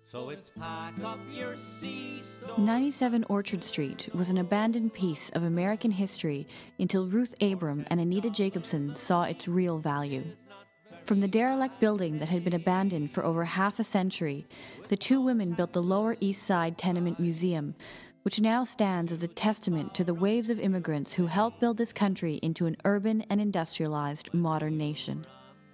So it's pack up your sea stores. 97 Orchard Street was an abandoned piece of American history until Ruth Abram and Anita Jacobson saw its real value. From the derelict building that had been abandoned for over half a century, the two women built the Lower East Side Tenement Museum, which now stands as a testament to the waves of immigrants who helped build this country into an urban and industrialized modern nation.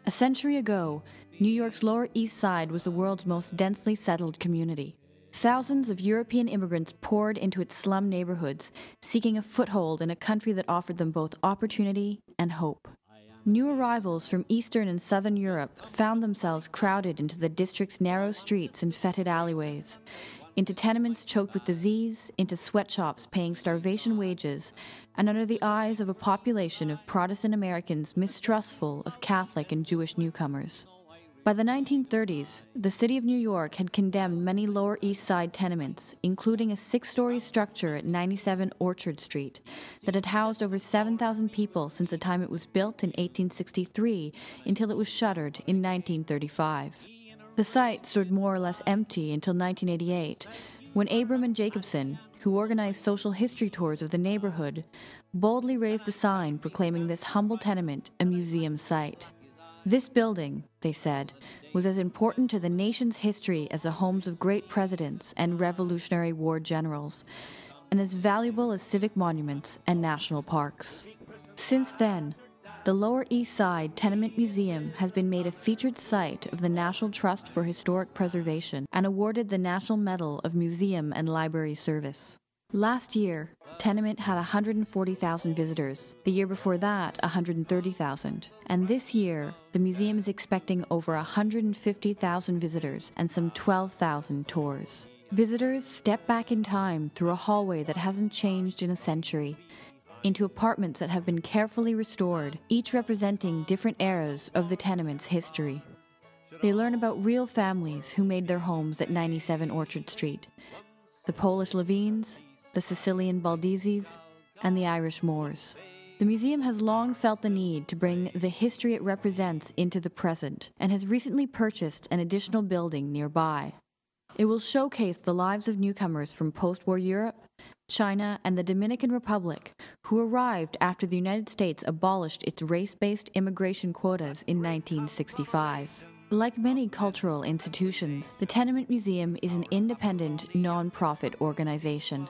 A century ago, New York's Lower East Side was the world's most densely settled community. Thousands of European immigrants poured into its slum neighborhoods, seeking a foothold in a country that offered them both opportunity and hope. New arrivals from Eastern and Southern Europe found themselves crowded into the district's narrow streets and fetid alleyways, into tenements choked with disease, into sweatshops paying starvation wages, and under the eyes of a population of Protestant Americans mistrustful of Catholic and Jewish newcomers. By the 1930s, the city of New York had condemned many Lower East Side tenements, including a 6-story structure at 97 Orchard Street that had housed over 7,000 people since the time it was built in 1863 until it was shuttered in 1935. The site stood more or less empty until 1988, when Abram and Jacobson, who organized social history tours of the neighborhood, boldly raised a sign proclaiming this humble tenement a museum site. This building, they said, was as important to the nation's history as the homes of great presidents and Revolutionary War generals, and as valuable as civic monuments and national parks. Since then, the Lower East Side Tenement Museum has been made a featured site of the National Trust for Historic Preservation and awarded the National Medal of Museum and Library Service. Last year, Tenement had 140,000 visitors. The year before that, 130,000. And this year, the museum is expecting over 150,000 visitors and some 12,000 tours. Visitors step back in time through a hallway that hasn't changed in a century, into apartments that have been carefully restored, each representing different eras of the tenement's history. They learn about real families who made their homes at 97 Orchard Street: the Polish Levines, the Sicilian Baldizis, and the Irish Moors. The museum has long felt the need to bring the history it represents into the present, and has recently purchased an additional building nearby. It will showcase the lives of newcomers from post-war Europe, China, and the Dominican Republic, who arrived after the United States abolished its race-based immigration quotas in 1965. Like many cultural institutions, the Tenement Museum is an independent, non-profit organization.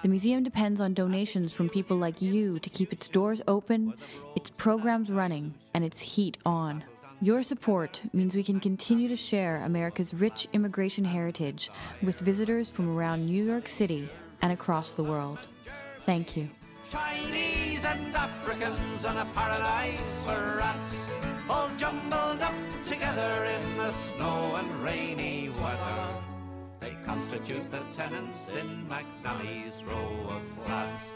The museum depends on donations from people like you to keep its doors open, its programs running, and its heat on. Your support means we can continue to share America's rich immigration heritage with visitors from around New York City and across the world. Thank you. Chinese and Africans and a paradise for rats, all jumbled up together in the snow and rainy weather. They constitute the tenants in McNally's row of flats.